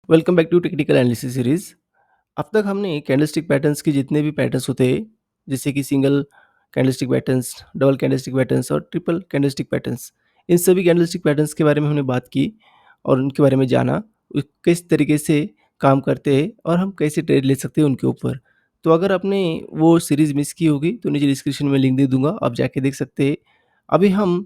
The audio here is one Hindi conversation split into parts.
Welcome back to technical analysis series. अब तक हमने कैंडलस्टिक पैटर्न्स के जितने भी पैटर्न्स होते हैं, जैसे कि single candlestick patterns, double candlestick patterns और ट्रिपल कैंडलस्टिक पैटर्न्स, इन सभी कैंडलस्टिक पैटर्न्स के बारे में हमने बात की और उनके बारे में जाना, किस तरीके से काम करते हैं और हम कैसे ट्रेड ले सकते हैं उनके ऊपर। तो अगर आपने वो सीरीज़ मिस की होगी तो नीचे डिस्क्रिप्शन में लिंक दे दूंगा, आप जाके देख सकते हैं। अभी हम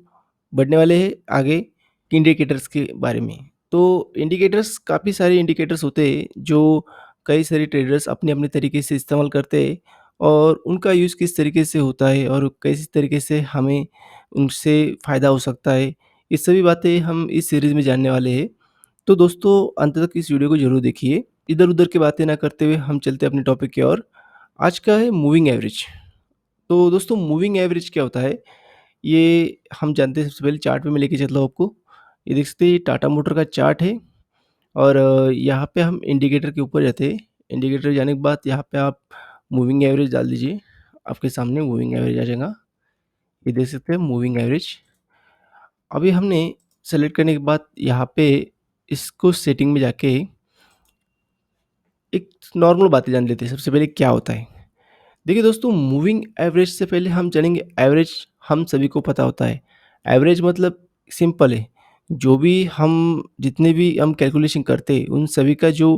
बढ़ने वाले हैं आगे इंडिकेटर्स के बारे में। तो इंडिकेटर्स, काफ़ी सारे इंडिकेटर्स होते हैं जो कई सारे ट्रेडर्स अपने अपने तरीके से इस्तेमाल करते हैं और उनका यूज़ किस तरीके से होता है और किस तरीके से हमें उनसे फ़ायदा हो सकता है, ये सभी बातें हम इस सीरीज़ में जानने वाले हैं। तो दोस्तों, अंत तक इस वीडियो को ज़रूर देखिए। इधर उधर की बातें ना करते हुए हम चलते हैं अपने टॉपिक की ओर। आज का है मूविंग एवरेज। तो दोस्तों, मूविंग एवरेज क्या होता है, ये हम जानते हैं। सबसे पहले चार्ट पे मैं लेके चलता हूँ आपको। ये देख सकते हैं, ये टाटा मोटर का चार्ट है और यहाँ पे हम इंडिकेटर के ऊपर जाते हैं। इंडिकेटर जाने के बाद यहाँ पे आप मूविंग एवरेज डाल दीजिए, आपके सामने मूविंग एवरेज आ जाएगा। ये देख सकते हैं मूविंग एवरेज। अभी हमने सेलेक्ट करने के बाद यहाँ पे इसको सेटिंग में जाके एक नॉर्मल बातें जान लेते हैं। सबसे पहले क्या होता है, देखिए दोस्तों, मूविंग एवरेज से पहले हम जानेंगे एवरेज। हम सभी को पता होता है, एवरेज मतलब सिंपल है। जो भी हम जितने भी हम कैलकुलेशन करते हैं उन सभी का जो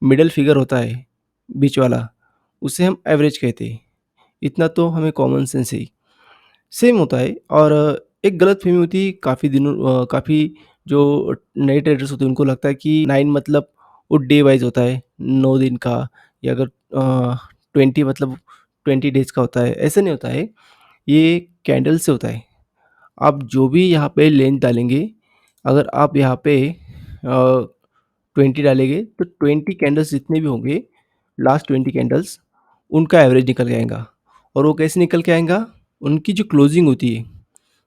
मिडल फिगर होता है, बीच वाला, उसे हम एवरेज कहते हैं। इतना तो हमें कॉमन सेंस है, सेम होता है। और एक गलतफ़हमी होती है काफ़ी जो नए ट्रेडर्स होते हैं उनको लगता है कि 9 मतलब वो डे वाइज़ होता है, 9 दिन का, या अगर 20 मतलब 20 डेज़ का होता है, ऐसा नहीं होता है। ये कैंडल से होता है। आप जो भी यहाँ पे लेंथ डालेंगे, अगर आप यहाँ पे 20 डालेंगे तो 20 कैंडल्स जितने भी होंगे, लास्ट 20 कैंडल्स, उनका एवरेज निकल के आएगा। और वो कैसे निकल के आएगा, उनकी जो क्लोजिंग होती है,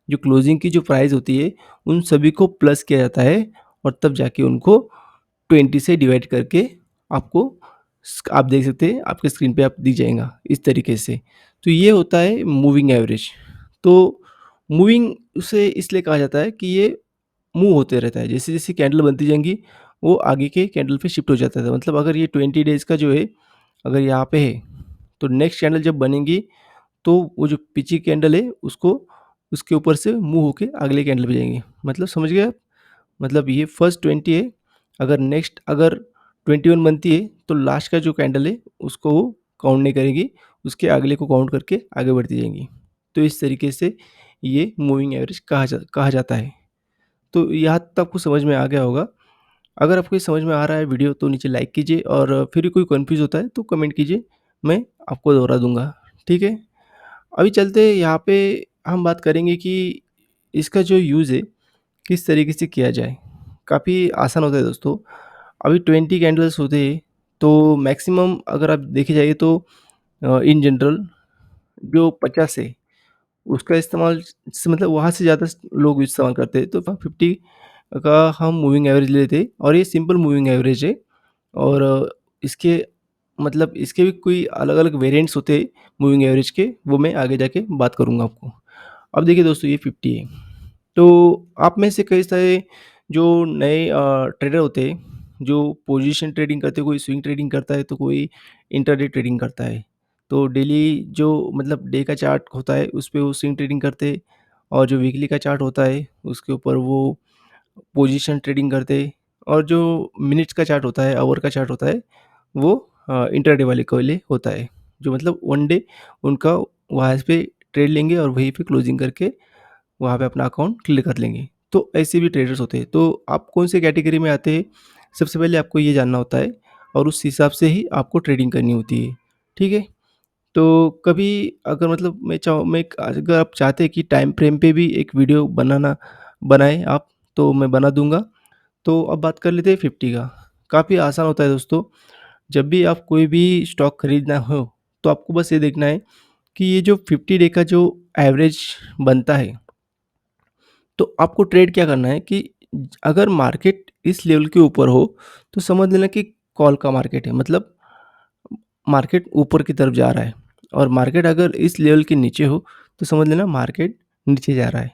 जो क्लोजिंग की जो प्राइस होती है, उन सभी को प्लस किया जाता है और तब जाके उनको 20 से डिवाइड करके आपको आप देख सकते हैं, आपके स्क्रीन पे आप दिख जाएगा इस तरीके से। तो ये होता है मूविंग एवरेज। तो मूविंग उसे इसलिए कहा जाता है कि ये मूव होते रहता है। जैसे जैसे कैंडल बनती जाएंगी, वो आगे के कैंडल पे शिफ्ट हो जाता है। मतलब अगर ये 20 डेज़ का जो है, अगर यहाँ पे है, तो नेक्स्ट कैंडल जब बनेगी तो वो जो पीछे कैंडल है उसको उसके ऊपर से मूव होके अगले कैंडल पे जाएंगे। मतलब समझ गए आप? मतलब ये फर्स्ट 20 है, अगर 21 बनती है तो लास्ट का जो कैंडल है उसको वो काउंट नहीं करेगी, उसके अगले को काउंट करके आगे बढ़ती जाएंगी। तो इस तरीके से ये मूविंग एवरेज कहा जाता है। तो यहाँ तक आपको समझ में आ गया होगा। अगर आपको ये समझ में आ रहा है वीडियो तो नीचे लाइक कीजिए और फिर भी कोई कन्फ्यूज़ होता है तो कमेंट कीजिए, मैं आपको दोहरा दूँगा। ठीक है? अभी चलते हैं यहाँ पे, हम बात करेंगे कि इसका जो यूज़ है किस तरीके से किया जाए। काफ़ी आसान होता है दोस्तों। अभी 20 कैंडल्स होते हैं, तो मैक्सिमम अगर आप देखे जाइए तो इन जनरल जो 50 है उसका इस्तेमाल मतलब वहाँ से ज़्यादा लोग इस्तेमाल करते हैं। तो 50 का हम मूविंग एवरेज लेते हैं और ये सिंपल मूविंग एवरेज है। और इसके मतलब इसके भी कोई अलग-अलग वेरिएंट्स होते हैं मूविंग एवरेज के, वो मैं आगे जाके बात करूँगा आपको। अब देखिए दोस्तों, ये 50 है। तो आप में से कई सारे जो नए ट्रेडर होते हैं, जो पोजीशन ट्रेडिंग करते हैं, कोई स्विंग ट्रेडिंग करता है तो कोई इंट्राडे ट्रेडिंग करता है। तो डेली जो मतलब डे का चार्ट होता है उस पे वो स्विंग ट्रेडिंग करते हैं और जो वीकली का चार्ट होता है उसके ऊपर वो पोजीशन ट्रेडिंग करते हैं। और जो मिनट्स का चार्ट होता है, आवर का चार्ट होता है, वो इंट्राडे वाले के लिए होता है। जो मतलब वन डे उनका वहाँ पे ट्रेड लेंगे और वहीं पे क्लोजिंग करके वहाँ पे अपना अकाउंट क्लियर कर लेंगे। तो ऐसे भी ट्रेडर्स होते हैं। तो आप कौन से कैटेगरी में आते हैं, सबसे पहले आपको ये जानना होता है और उस हिसाब से ही आपको ट्रेडिंग करनी होती है। ठीक है? तो कभी अगर मतलब मैं अगर आप चाहते हैं कि टाइम फ्रेम पे भी एक वीडियो बनाएँ आप, तो मैं बना दूँगा। तो अब बात कर लेते हैं 50 का। काफ़ी आसान होता है दोस्तों। जब भी आप कोई भी स्टॉक खरीदना हो, तो आपको बस ये देखना है कि ये जो 50 डे का जो एवरेज बनता है, तो आपको ट्रेड क्या करना है कि अगर मार्केट इस लेवल के ऊपर हो, तो समझ लेना कि कॉल का मार्केट है। मतलब मार्केट ऊपर की तरफ जा रहा है और मार्केट अगर इस लेवल के नीचे हो, तो समझ लेना मार्केट नीचे जा रहा है।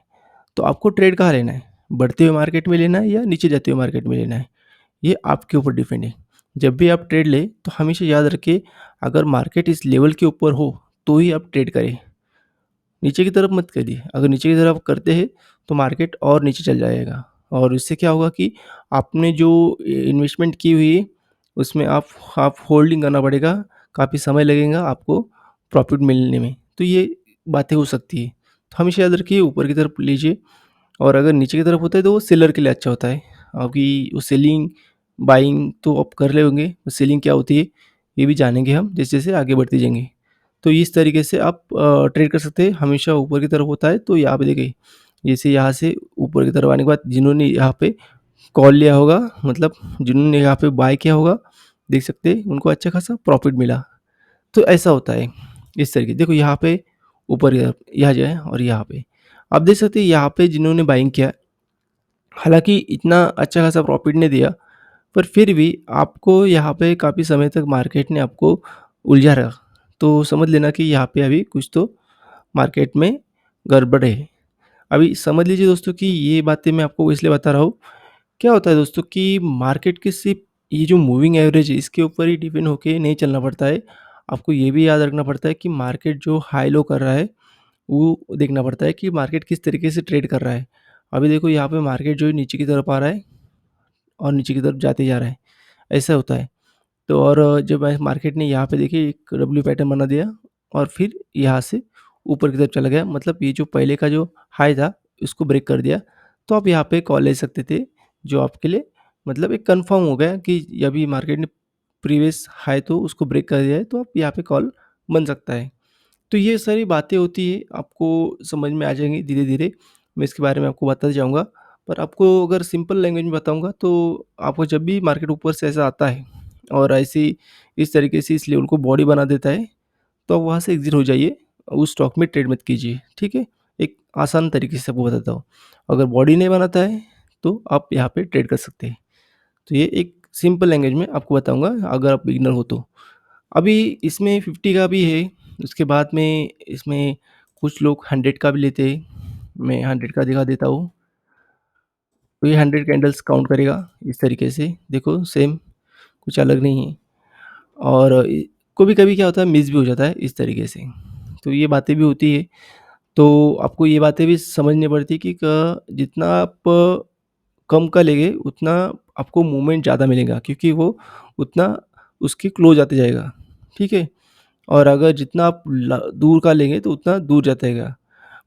तो आपको ट्रेड कहाँ लेना है? बढ़ते हुए मार्केट में लेना है या नीचे जाते हुए मार्केट में लेना है? ये आपके ऊपर डिपेंड है। जब भी आप ट्रेड लें तो हमेशा याद रखें, अगर मार्केट इस लेवल के ऊपर हो तो ही आप ट्रेड करें, नीचे की तरफ मत करिए। अगर नीचे की तरफ करते हैं तो मार्केट और नीचे चल जाएगा और इससे क्या होगा कि आपने जो इन्वेस्टमेंट की हुई है उसमें आप होल्डिंग करना पड़ेगा, काफ़ी समय लगेगा आपको प्रॉफ़िट मिलने में। तो ये बातें हो सकती है। तो हमेशा याद रखिए, ऊपर की तरफ लीजिए और अगर नीचे की तरफ होता है तो वो सेलर के लिए अच्छा होता है। अभी वो सेलिंग, बाइंग तो आप कर रहे होंगे, सेलिंग क्या होती है ये भी जानेंगे हम जैसे-जैसे आगे बढ़ते जाएँगे। तो इस तरीके से आप ट्रेड कर सकते हैं, हमेशा ऊपर की तरफ होता है तो यहाँ पे देखिए, जैसे यहाँ से ऊपर की तरफ आने के बाद जिन्होंने यहाँ पे कॉल लिया होगा, मतलब जिन्होंने यहाँ पे बाय किया होगा, देख सकते हैं उनको अच्छा खासा प्रॉफ़िट मिला। तो ऐसा होता है, इस तरीके देखो यहाँ पे ऊपर की तरफ यहाँ जो है और यहाँ पे। आप देख सकते हैं यहाँ पे जिन्होंने बाइंग किया, हालाँकि इतना अच्छा खासा प्रॉफ़िट नहीं दिया, पर फिर भी आपको यहाँ पे काफ़ी समय तक मार्केट ने आपको उलझा रखा। तो समझ लेना कि यहाँ पे अभी कुछ तो मार्केट में गड़बड़ है। अभी समझ लीजिए दोस्तों कि ये बातें मैं आपको इसलिए बता रहा हूँ, क्या होता है दोस्तों कि मार्केट की सिर्फ़ ये जो मूविंग एवरेज है इसके ऊपर ही डिपेंड होके नहीं चलना पड़ता है। आपको ये भी याद रखना पड़ता है कि मार्केट जो हाई लो कर रहा है, वो देखना पड़ता है कि मार्केट किस तरीके से ट्रेड कर रहा है। अभी देखो यहाँ पे मार्केट जो है नीचे की तरफ आ रहा है और नीचे की तरफ जाते जा रहा है, ऐसा होता है। तो और जब मार्केट ने यहाँ पे देखिए एक डब्ल्यू पैटर्न बना दिया और फिर यहाँ से ऊपर की तरफ चला गया, मतलब ये जो पहले का जो हाई था इसको ब्रेक कर दिया। तो आप यहाँ पे कॉल ले सकते थे, जो आपके लिए मतलब एक कंफर्म हो गया कि अभी मार्केट ने प्रीवियस हाई तो उसको ब्रेक कर दिया है, तो आप यहाँ पे कॉल बन सकता है। तो ये सारी बातें होती है, आपको समझ में आ जाएँगी धीरे-धीरे, मैं इसके बारे में आपको बताता जाऊँगा। पर आपको अगर सिंपल लैंग्वेज में बताऊँगा तो आपको जब भी मार्केट ऊपर से ऐसा आता है और ऐसी इस तरीके से इस लेवल को बॉडी बना देता है, तो आप वहाँ से एग्ज़िट हो जाइए, उस स्टॉक में ट्रेड मत कीजिए, ठीक है? एक आसान तरीके से आपको बताता हूँ। अगर बॉडी नहीं बनाता है, तो आप यहाँ पे ट्रेड कर सकते हैं। तो ये एक सिंपल लैंग्वेज में आपको बताऊँगा अगर आप बिगिनर हो तो। अभी इसमें 50 का भी है, उसके बाद में इसमें कुछ लोग 100 का भी लेते हैं, मैं 100 का दिखा देता हूँ। तो ये 100 कैंडल्स काउंट करेगा इस तरीके से, देखो सेम, कुछ अलग नहीं है। और कभी-कभी क्या होता है मिस भी हो जाता है इस तरीके से। तो ये बातें भी होती है, तो आपको ये बातें भी समझनी पड़ती है कि क जितना आप कम का लेंगे उतना आपको मूवमेंट ज़्यादा मिलेगा, क्योंकि वो उतना उसके क्लोज़ आते जाएगा, ठीक है? और अगर जितना आप दूर का लेंगे तो उतना दूर जाता रहेगा।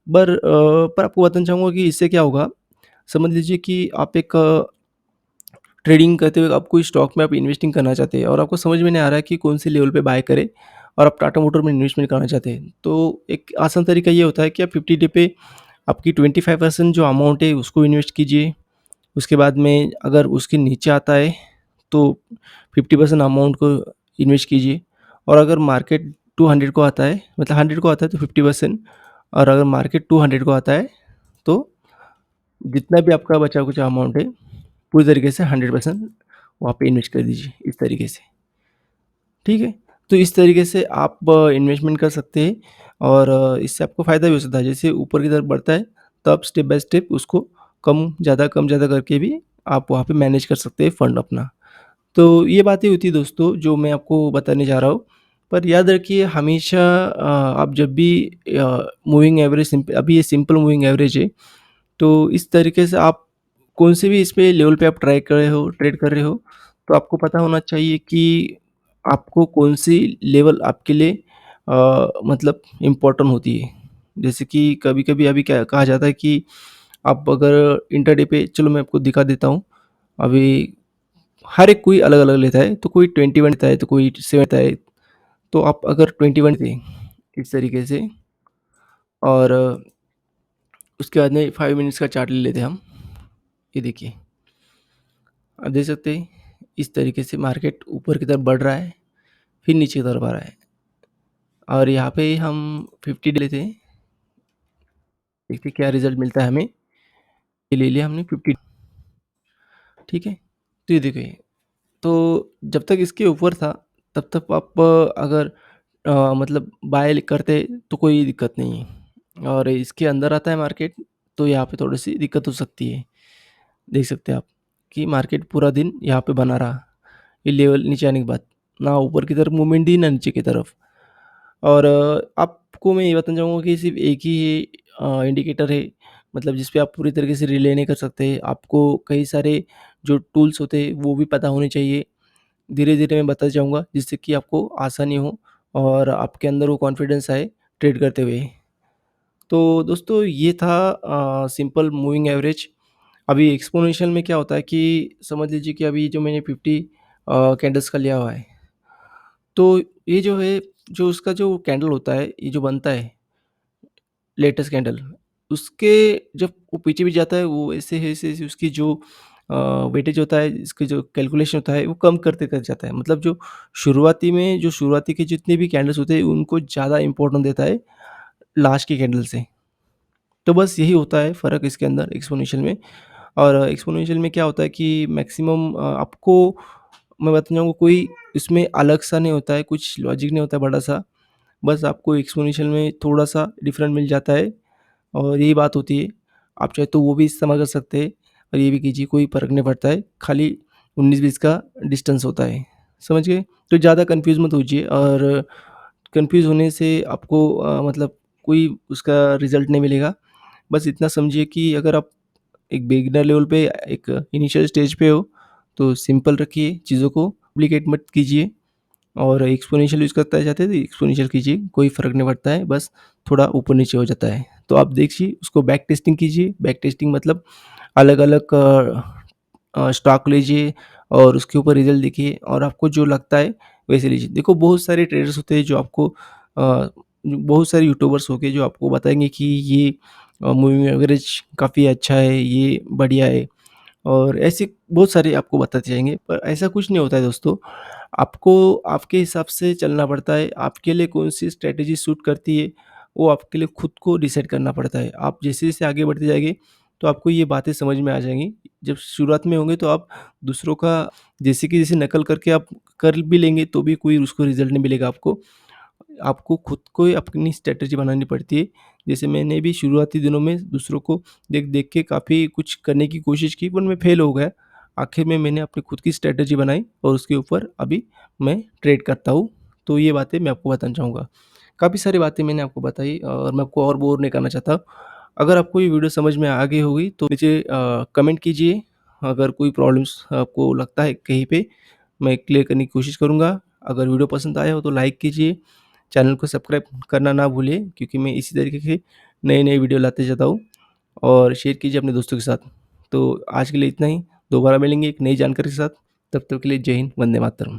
पर आपको बताना चाहूँगा कि इससे क्या होगा, समझ लीजिए कि आप एक ट्रेडिंग करते हुए आप कोई स्टॉक में आप इन्वेस्टिंग करना चाहते हैं और आपको समझ में नहीं आ रहा है कि कौन से लेवल पे बाय करें, और आप टाटा मोटर में इन्वेस्टमेंट करना चाहते हैं। तो एक आसान तरीका ये होता है कि आप 50 डे पे आपकी 25% जो अमाउंट है उसको इन्वेस्ट कीजिए। उसके बाद में अगर उसके नीचे आता है तो 50% अमाउंट को इन्वेस्ट कीजिए, और अगर मार्केट 200 को आता है, मतलब 100 को आता है तो 50%, और अगर मार्केट 200 को आता है तो जितना भी आपका बचा-खुचा अमाउंट है पूरी तरीके से 100% वहाँ पे इन्वेस्ट कर दीजिए, इस तरीके से, ठीक है? तो इस तरीके से आप इन्वेस्टमेंट कर सकते हैं और इससे आपको फ़ायदा भी हो सकता है। जैसे ऊपर की तरफ बढ़ता है, तो आप स्टेप बाय स्टेप उसको कम ज़्यादा करके भी आप वहाँ पे मैनेज कर सकते हैं फंड अपना। तो ये बातें होती हैं दोस्तों जो मैं आपको बताने जा रहा हूँ। पर याद रखिए हमेशा आप जब भी मूविंग एवरेज अभी ये सिंपल मूविंग एवरेज है, तो इस तरीके से आप कौन से भी इस पे लेवल पे आप ट्रेड कर रहे हो, तो आपको पता होना चाहिए कि आपको कौन-सी लेवल आपके लिए मतलब इम्पोर्टेंट होती है। जैसे कि कभी-कभी अभी क्या कहा जाता है कि आप अगर इंट्राडे पे, चलो मैं आपको दिखा देता हूँ। अभी हर एक कोई अलग-अलग लेता है, तो कोई 21 लेता है, तो कोई 7 लेता है। तो आप अगर 21 थे, इस तरीके से, और उसके बाद में 5 मिनट्स का चार्ट ले लेते हैं हम। ये देखिए, आप देख सकते हैं इस तरीके से मार्केट ऊपर की तरफ बढ़ रहा है, फिर नीचे की तरफ आ रहा है, और यहाँ पे हम 50 डे लेते हैं, देखते हैं क्या रिज़ल्ट मिलता है हमें। ये ले लिया हमने 50, ठीक है? तो ये देखिए, तो जब तक इसके ऊपर था, तब तक आप अगर मतलब बाय करते तो कोई दिक्कत नहीं है, और इसके अंदर आता है मार्केट, तो यहाँ पे थोड़ी-सी दिक्कत हो सकती है। देख सकते हैं आप कि मार्केट पूरा दिन यहाँ पे बना रहा, ये लेवल नीचे आने के बाद, ना ऊपर की तरफ मूवमेंट दी, ना नीचे की तरफ। और आपको मैं ये बताना चाहूँगा कि सिर्फ़ एक ही इंडिकेटर है, मतलब जिस पे आप पूरी तरीके से रिले नहीं कर सकते। आपको कई सारे जो टूल्स होते हैं, वो भी पता होने चाहिए। धीरे-धीरे मैं बताता जाऊँगा, जिससे कि आपको आसानी हो और आपके अंदर वो कॉन्फिडेंस आए ट्रेड करते हुए। तो दोस्तों ये था सिंपल मूविंग एवरेज। अभी एक्स्पोनेंशियल में क्या होता है कि समझ लीजिए कि अभी जो मैंने 50 कैंडल्स का लिया हुआ है, तो ये जो है, जो उसका जो कैंडल होता है, ये जो बनता है लेटेस्ट कैंडल, उसके जब वो पीछे भी जाता है, वो ऐसे-ऐसे उसकी जो वेटेज होता है, इसकी जो कैलकुलेशन होता है, वो कम करते जाता है। मतलब जो शुरुआती में जो शुरुआती के जितने भी कैंडल्स होते हैं, उनको ज़्यादा इम्पोर्टेंस देता है लास्ट की कैंडल से। तो बस यही होता है फ़र्क इसके अंदर एक्स्पोनेंशियल में। और एक्स्पोनेंशियल में क्या होता है कि मैक्सिमम आपको मैं बताना चाहूँगा, कोई इसमें अलग-सा नहीं होता है, कुछ लॉजिक नहीं होता है बड़ा-सा। बस आपको एक्स्पोनेंशियल में थोड़ा-सा डिफरेंट मिल जाता है और यही बात होती है। आप चाहे तो वो भी इस्तेमाल कर सकते हैं और ये भी कीजिए, कोई फ़र्क नहीं पड़ता है। खाली 19-20 का डिस्टेंस होता है, समझ गए? तो ज़्यादा कन्फ्यूज़ मत होजिए और कन्फ्यूज़ होने से आपको मतलब कोई उसका रिज़ल्ट नहीं मिलेगा। बस इतना समझिए कि अगर आप एक बिगिनर लेवल पे, एक इनिशियल स्टेज पे हो, तो सिंपल रखिए चीज़ों को, कॉम्प्लिकेट मत कीजिए। और एक्स्पोनेंशियल यूज़ करना चाहते हैं तो एक्स्पोनेंशियल कीजिए, कोई फ़र्क नहीं पड़ता है, बस थोड़ा ऊपर-नीचे हो जाता है। तो आप देखिए, उसको बैक टेस्टिंग कीजिए। बैक टेस्टिंग मतलब अलग-अलग स्टॉक लीजिए और उसके ऊपर रिज़ल्ट देखिए और आपको जो लगता है वैसे लीजिए। देखो, बहुत सारे ट्रेडर्स होते हैं जो आपको बहुत सारे यूट्यूबर्स हो गए जो आपको बताएँगे कि ये मूविंग एवरेज काफ़ी अच्छा है, ये बढ़िया है। और ऐसे बहुत सारे आपको बताते जाएँगे, पर ऐसा कुछ नहीं होता है दोस्तों। आपको आपके हिसाब से चलना पड़ता है, आपके लिए कौन-सी स्ट्रैटेजी सूट करती है, वो आपके लिए खुद को डिसाइड करना पड़ता है। आप जैसे-जैसे आगे बढ़ते जाएँगे, तो आपको ये बातें समझ में आ जाएँगी। जब शुरुआत में होंगे तो आप दूसरों का जैसे कि जैसे नकल करके आप कर भी लेंगे, तो भी कोई उसको रिज़ल्ट नहीं मिलेगा आपको। आपको खुद को ही अपनी स्ट्रैटेजी बनानी पड़ती है। जैसे मैंने भी शुरुआती दिनों में दूसरों को देख-देख के काफ़ी कुछ करने की कोशिश की, पर मैं फ़ेल हो गया। आखिर में मैंने अपनी खुद की स्ट्रैटेजी बनाई और उसके ऊपर अभी मैं ट्रेड करता हूँ। तो ये बातें मैं आपको बताना चाहूँगा। काफ़ी सारी बातें मैंने आपको बताई और मैं आपको और बोर नहीं करना चाहता। अगर आपको ये वीडियो समझ में आ गई होगी तो नीचे कमेंट कीजिए। अगर कोई प्रॉब्लम्स आपको लगता है कहीं पे, मैं क्लियर करने की कोशिश करूँगा। अगर वीडियो पसंद आया हो तो लाइक कीजिए। चैनल को सब्सक्राइब करना ना भूलिए, क्योंकि मैं इसी तरीके के नए-नए वीडियो लाते जाता हूँ। और शेयर कीजिए अपने दोस्तों के साथ। तो आज के लिए इतना ही, दोबारा मिलेंगे एक नई जानकारी के साथ। तब तक के लिए जय हिंद, वंदे मातरम।